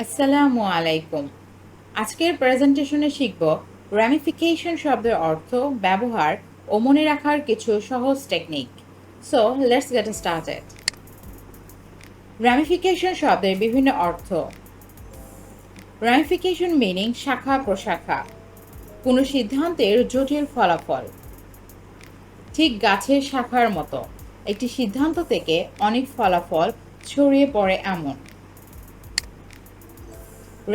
আসসালামু আলাইকুম। আজকের প্রেজেন্টেশনে শিখব র্যামিফিকেশন শব্দের অর্থ, ব্যবহার ও মনে রাখার কিছু সহজ technique. So let's get started. Ramification শব্দের বিভিন্ন অর্থ। র্যামিফিকেশন মিনিং শাখা প্রশাখা, কোনো সিদ্ধান্তের জটিল ফলাফল। ঠিক গাছের শাখার মতো, একটি সিদ্ধান্ত থেকে অনেক ফলাফল ছড়িয়ে পড়ে এমন।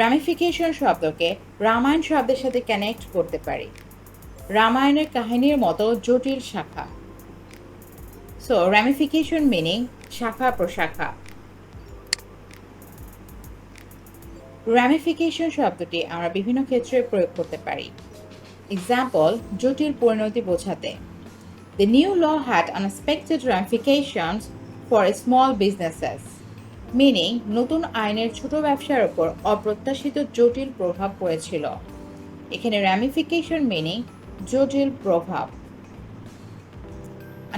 রামিফিকেশন শব্দকে রামায়ণ শব্দের সাথে কানেক্ট করতে পারি। রামায়ণের কাহিনীর মতো জটিল শাখা। সো রামিফিকেশন মিনিং শাখা প্রশাখা। রামিফিকেশন শব্দটি আমরা বিভিন্ন ক্ষেত্রে প্রয়োগ করতে পারি। এক্সাম্পল, জটিল পরিণতি বোঝাতে। The new law had unexpected ramifications for small businesses. Meaning, নতুন আইনের ছোট ব্যবসার উপর অপ্রত্যাশিত জটিল প্রভাব পড়েছিল। এখানে র্যামিফিকেশন মিনিং জটিল প্রভাব।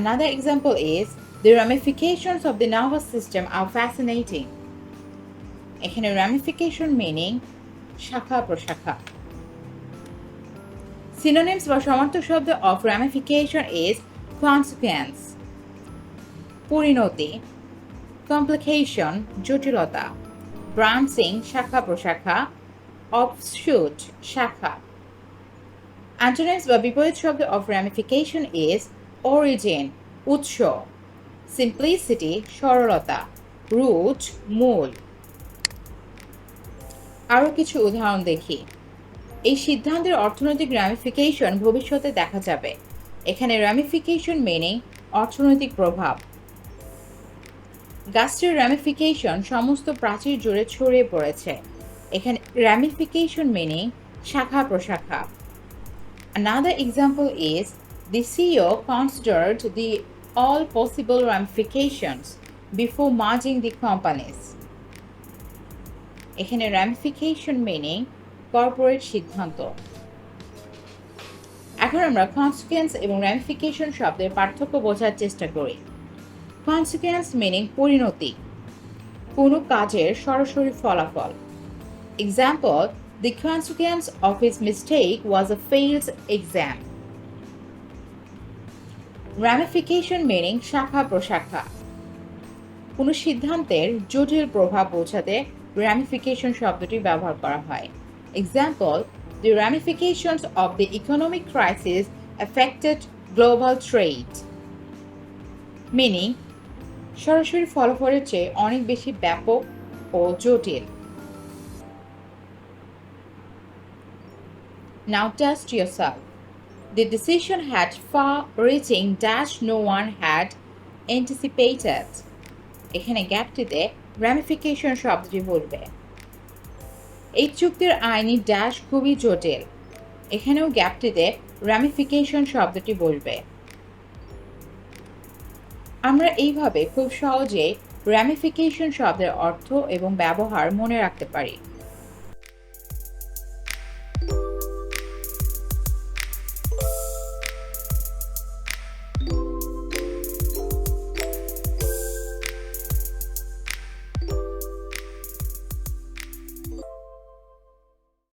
Another example is the ramifications of the nervous system are fascinating. এখানে র্যামিফিকেশন মিনিং শাখা প্রশাখা। Synonyms বা সমার্থক শব্দ of ramification is consequence, পরিণতি, complication, জটিলতা, branching, শাখা প্রশাখা, offshoot, শাখা। Antonyms বা বিপরীত শব্দ of ramification is origin, উৎস, simplicity, সরলতা, root, মূল। আরও কিছু উদাহরণ দেখি। এই সিদ্ধান্তের অর্থনৈতিক র্যামিফিকেশন ভবিষ্যতে দেখা যাবে। এখানে র্যামিফিকেশন মিনিং অর্থনৈতিক প্রভাব। গাছটির র্যামিফিকেশন সমস্ত প্রাচীর জুড়ে ছড়িয়ে পড়েছে। এখানে র্যামিফিকেশন মিনিং শাখা প্রশাখা। Another example is the CEO considered the all possible ramifications before merging the companies. এখানে র্যামিফিকেশন মিনিং কর্পোরেট সিদ্ধান্ত। এখন আমরা কনসিকুয়েন্স এবং র্যামিফিকেশন শব্দের পার্থক্য বোঝার চেষ্টা করি। কনসিকুয়েন্স মিনিং পরিণতি, কোনো কাজের সরাসরি ফলাফল। Example, the consequence of his mistake was a failed exam. Ramification meaning শাখা প্রশাখা, কোনো সিদ্ধান্তের জটিল প্রভাব বোঝাতে ramification শব্দটি ব্যবহার করা হয়। Example, the ramifications of the economic crisis affected global trade. Meaning, সরাসরি ফলাফলের চেয়ে অনেক বেশি ব্যাপক ও জটিল। Now test yourself. The decision had far-reaching dash no one had anticipated. এখানে গ্যাপটিতে র্যামিফিকেশন শব্দটি বলবে। এই চুক্তির আইনি ড্যাশ খুবই জটিল। এখানেও গ্যাপটিতে র্যামিফিকেশন শব্দটি বলবে। আমরা এইভাবে খুব সহজে র্যামিফিকেশন শব্দের অর্থ এবং ব্যবহার মনে রাখতে পারি।